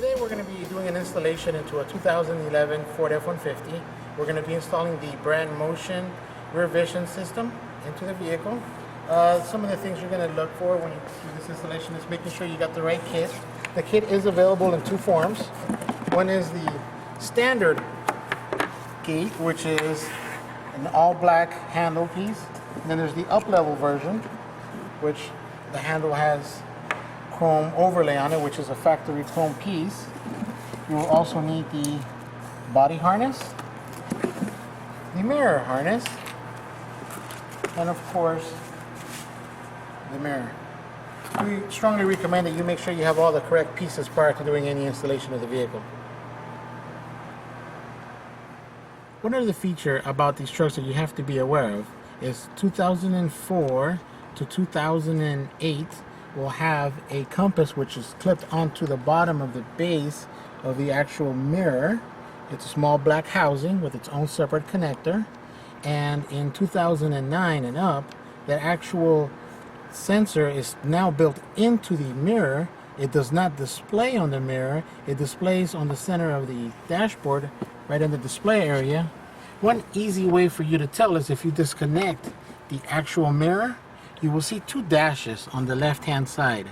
Today we're going to be doing an installation into a 2011 Ford F-150. We're going to be installing the Brandmotion rear vision system into the vehicle. Some of the things you're going to look for when you do this installation is making sure you got the right kit. The kit is available in two forms. One is the standard gate, which is an all-black handle piece. And then there's the up-level version, which the handle has chrome overlay on it, which is a factory chrome piece. You will also need the body harness, the mirror harness, and of course the mirror. We strongly recommend that you make sure you have all the correct pieces prior to doing any installation of the vehicle. One other feature about these trucks that you have to be aware of is 2004 to 2008 will have a compass which is clipped onto the bottom of the base of the actual mirror. It's a small black housing with its own separate connector. And in 2009 and up, the actual sensor is now built into the mirror. It does not display on the mirror. It displays on the center of the dashboard, right in the display area. One easy way for you to tell is if you disconnect the actual mirror, you will see two dashes on the left hand side.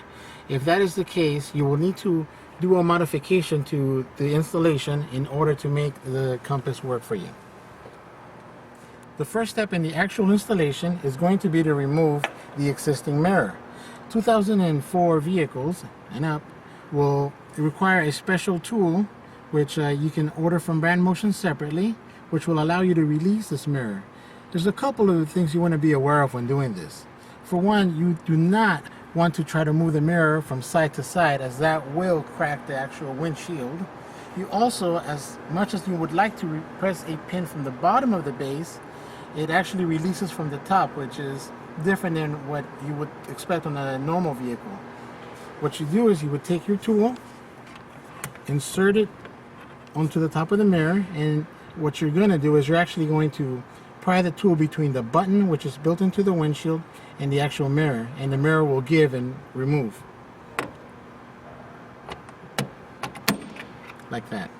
If that is the case, you will need to do a modification to the installation in order to make the compass work for you. The first step in the actual installation is going to be to remove the existing mirror. 2004 vehicles and up will require a special tool which you can order from Brandmotion separately, which will allow you to release this mirror. There's a couple of things you want to be aware of when doing this. For one, you do not want to try to move the mirror from side to side, as that will crack the actual windshield. You also, as much as you would like to press a pin from the bottom of the base, it actually releases from the top, which is different than what you would expect on a normal vehicle. What you do is you would take your tool, insert it onto the top of the mirror, and what you're going to do is you're actually going to pry the tool between the button, which is built into the windshield, and the actual mirror, and the mirror will give and remove like that.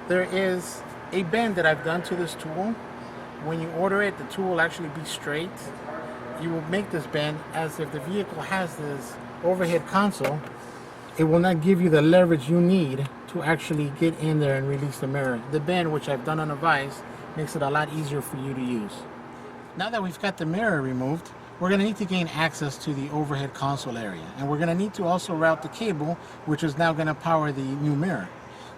There is a bend that I've done to this tool. When you order it, the tool will actually be straight. You will make this bend as if the vehicle has this overhead console. It will not give you the leverage you need to actually get in there and release the mirror. The bend, which I've done on a vise, makes it a lot easier for you to use. Now that we've got the mirror removed, we're going to need to gain access to the overhead console area. And we're going to need to also route the cable, which is now going to power the new mirror.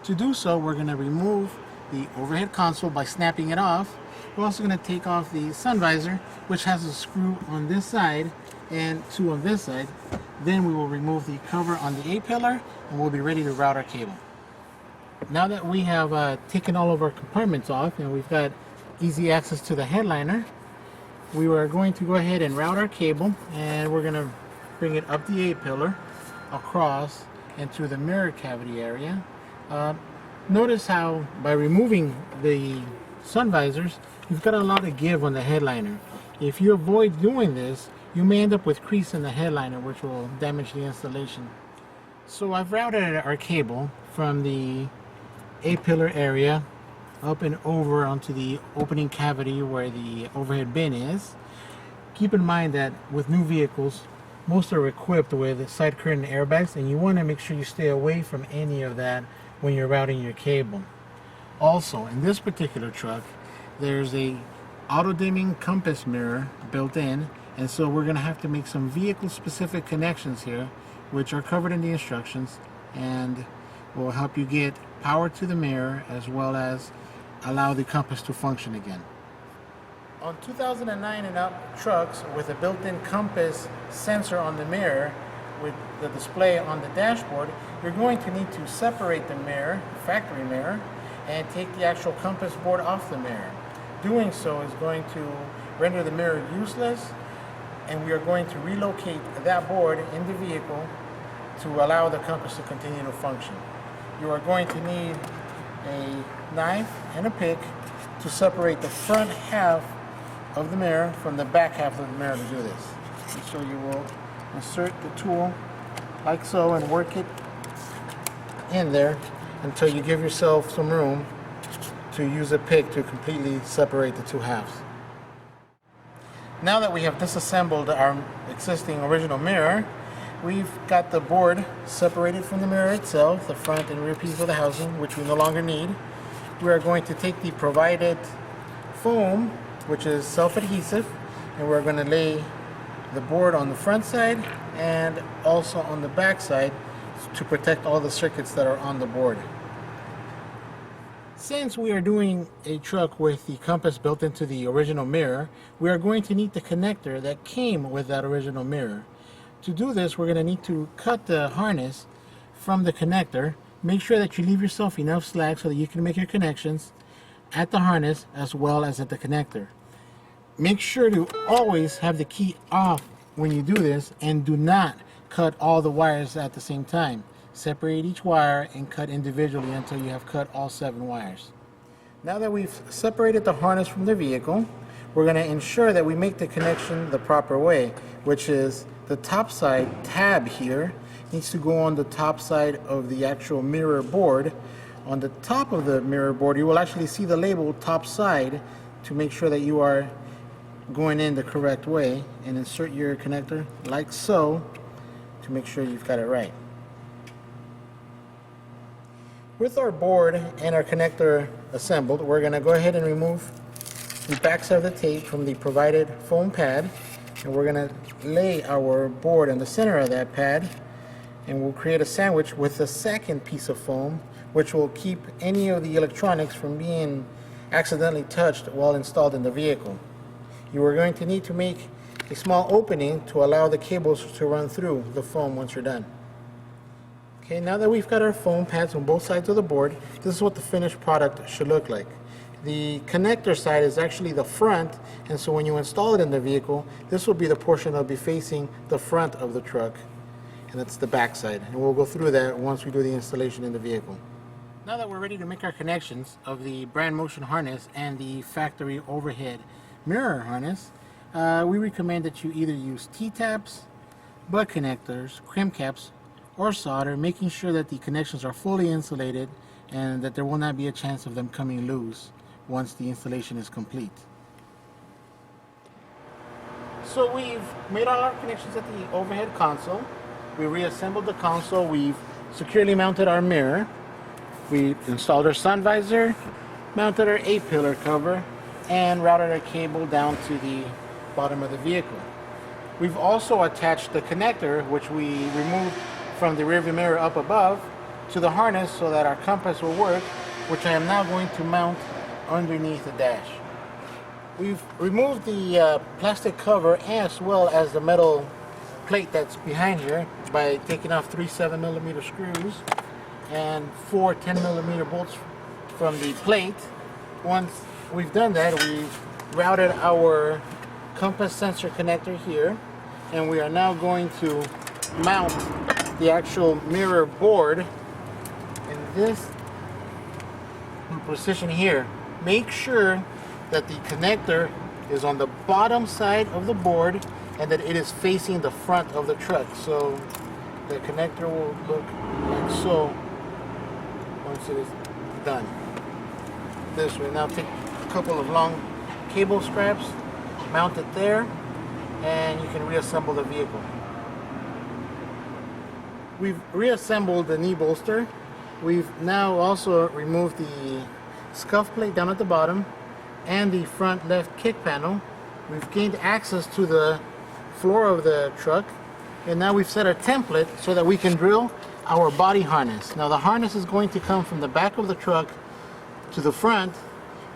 To do so, we're going to remove the overhead console by snapping it off. We're also going to take off the sun visor, which has a screw on this side and two on this side. Then we will remove the cover on the A-pillar and we'll be ready to route our cable. Now that we have taken all of our compartments off and we've got easy access to the headliner, we are going to go ahead and route our cable, and we're going to bring it up the A-pillar, across into the mirror cavity area. Notice how by removing the sun visors, you've got a lot of give on the headliner. If you avoid doing this, you may end up with crease in the headliner, which will damage the installation. So I've routed our cable from the A-pillar area up and over onto the opening cavity where the overhead bin is. Keep in mind that with new vehicles, most are equipped with side curtain airbags, and you want to make sure you stay away from any of that when you're routing your cable. Also, in this particular truck, there's a auto-dimming compass mirror built in, and so we're going to have to make some vehicle-specific connections here, which are covered in the instructions, and will help you get power to the mirror as well as allow the compass to function again. On 2009 and up trucks with a built-in compass sensor on the mirror with the display on the dashboard, you're going to need to separate the mirror, factory mirror, and take the actual compass board off the mirror. Doing so is going to render the mirror useless, and we are going to relocate that board in the vehicle to allow the compass to continue to function. You are going to need a knife and a pick to separate the front half of the mirror from the back half of the mirror to do this. And so you will insert the tool like so and work it in there until you give yourself some room to use a pick to completely separate the two halves. Now that we have disassembled our existing original mirror, we've got the board separated from the mirror itself, the front and rear piece of the housing, which we no longer need. We are going to take the provided foam, which is self-adhesive, and we're going to lay the board on the front side and also on the back side to protect all the circuits that are on the board. Since we are doing a truck with the compass built into the original mirror, we are going to need the connector that came with that original mirror. To do this, we're going to need to cut the harness from the connector. Make sure that you leave yourself enough slack so that you can make your connections at the harness as well as at the connector. Make sure to always have the key off when you do this, and do not cut all the wires at the same time. Separate each wire and cut individually until you have cut all 7 wires. Now that we've separated the harness from the vehicle, we're going to ensure that we make the connection the proper way, which is the top side tab here needs to go on the top side of the actual mirror board. On the top of the mirror board, you will actually see the label top side to make sure that you are going in the correct way, and insert your connector like so to make sure you've got it right. With our board and our connector assembled, we're going to go ahead and remove the backside of the tape from the provided foam pad, and we're going to lay our board in the center of that pad, and we'll create a sandwich with the second piece of foam, which will keep any of the electronics from being accidentally touched while installed in the vehicle. You are going to need to make a small opening to allow the cables to run through the foam once you're done. Okay, now that we've got our foam pads on both sides of the board, this is what the finished product should look like. The connector side is actually the front, and so when you install it in the vehicle, this will be the portion that will be facing the front of the truck, and that's the back side. And we'll go through that once we do the installation in the vehicle. Now that we're ready to make our connections of the Brandmotion harness and the factory overhead mirror harness, we recommend that you either use T-taps, butt connectors, crimp caps, or solder, making sure that the connections are fully insulated and that there will not be a chance of them coming loose once the installation is complete. So we've made all our connections at the overhead console. We reassembled the console. We've securely mounted our mirror. We installed our sun visor, mounted our A-pillar cover, and routed our cable down to the bottom of the vehicle. We've also attached the connector, which we removed from the rearview mirror up above, to the harness so that our compass will work, which I am now going to mount underneath the dash. We've removed the plastic cover as well as the metal plate that's behind here by taking off 3 7mm screws and 4 10mm bolts from the plate. Once we've done that, we've routed our compass sensor connector here, and we are now going to mount the actual mirror board in this position here. Make sure that the connector is on the bottom side of the board and that it is facing the front of the truck. So the connector will look like so once it is done. This way. Now take a couple of long cable straps, mount it there, and you can reassemble the vehicle. We've reassembled the knee bolster. We've now also removed the scuff plate down at the bottom and the front left kick panel. We've gained access to the floor of the truck, and now we've set a template so that we can drill our body harness. Now the harness is going to come from the back of the truck to the front,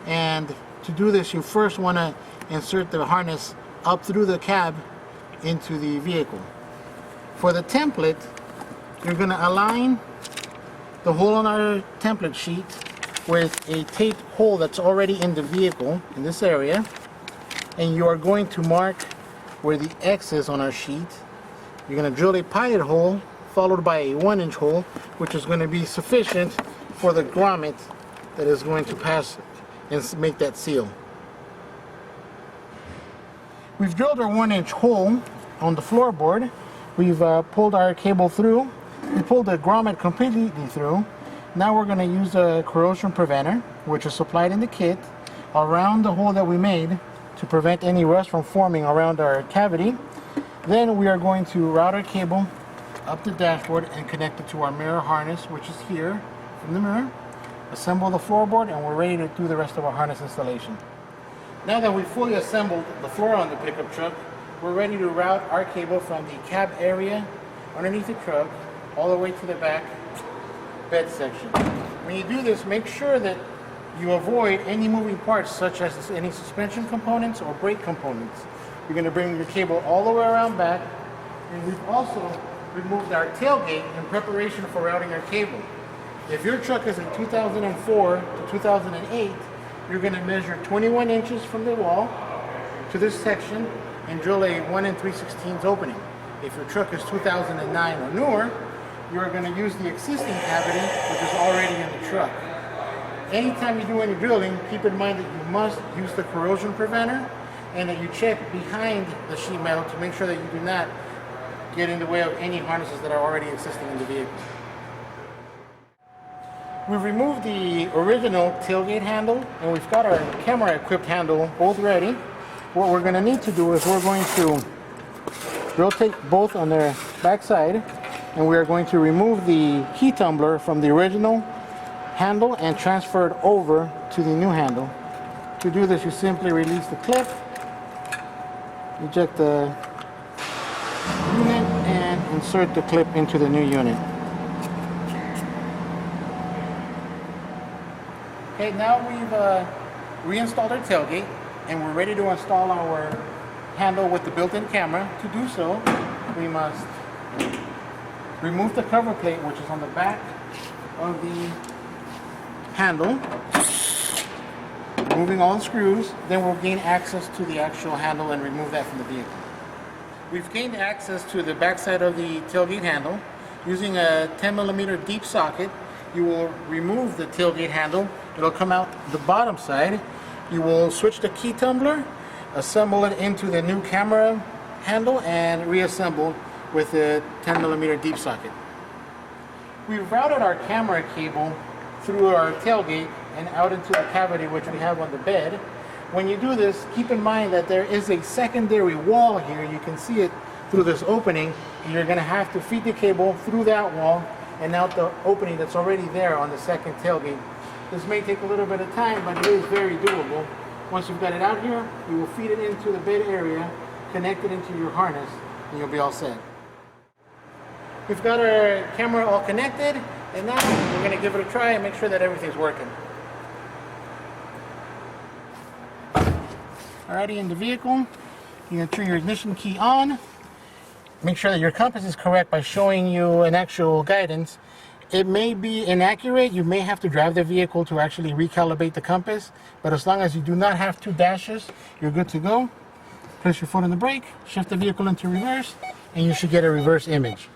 and to do this you first want to insert the harness up through the cab into the vehicle. For the template, you're going to align the hole on our template sheet with a taped hole that's already in the vehicle in this area, and you are going to mark where the X is on our sheet. You're going to drill a pilot hole followed by a 1-inch hole, which is going to be sufficient for the grommet that is going to pass and make that seal. We've drilled our 1-inch hole on the floorboard. We've pulled our cable through. We pulled the grommet completely through. Now we're going to use a corrosion preventer, which is supplied in the kit, around the hole that we made to prevent any rust from forming around our cavity. Then we are going to route our cable up the dashboard and connect it to our mirror harness, which is here from the mirror. Assemble the floorboard, and we're ready to do the rest of our harness installation. Now that we've fully assembled the floor on the pickup truck, we're ready to route our cable from the cab area underneath the truck all the way to the back bed section. When you do this, make sure that you avoid any moving parts such as any suspension components or brake components. You're going to bring your cable all the way around back, and we've also removed our tailgate in preparation for routing our cable. If your truck is a 2004 to 2008, you're going to measure 21 inches from the wall to this section and drill a 1 3/16 opening. If your truck is 2009 or newer, you're going to use the existing cavity, which is already in the truck. Anytime you do any drilling, keep in mind that you must use the corrosion preventer and that you check behind the sheet metal to make sure that you do not get in the way of any harnesses that are already existing in the vehicle. We've removed the original tailgate handle, and we've got our camera equipped handle both ready. What we're going to need to do is we're going to rotate both on their back side, and we are going to remove the key tumbler from the original handle and transfer it over to the new handle. To do this, you simply release the clip, eject the unit, and insert the clip into the new unit. Okay, now we've reinstalled our tailgate, and we're ready to install our handle with the built-in camera. To do so, we must remove the cover plate, which is on the back of the handle, removing all the screws. Then we'll gain access to the actual handle and remove that from the vehicle. We've gained access to the back side of the tailgate handle. Using a 10mm deep socket, you will remove the tailgate handle. It'll come out the bottom side. You will switch the key tumbler, assemble it into the new camera handle, and reassemble with a 10mm deep socket. We've routed our camera cable through our tailgate and out into the cavity which we have on the bed. When you do this, keep in mind that there is a secondary wall here. You can see it through this opening, and you're going to have to feed the cable through that wall and out the opening that's already there on the second tailgate. This may take a little bit of time, but it is very doable. Once you've got it out here, you will feed it into the bed area, connect it into your harness, and you'll be all set. We've got our camera all connected, and now we're going to give it a try and make sure that everything's working. Alrighty, in the vehicle, you're going to turn your ignition key on. Make sure that your compass is correct by showing you an actual guidance. It may be inaccurate. You may have to drive the vehicle to actually recalibrate the compass, but as long as you do not have two dashes, you're good to go. Press your foot on the brake, shift the vehicle into reverse, and you should get a reverse image.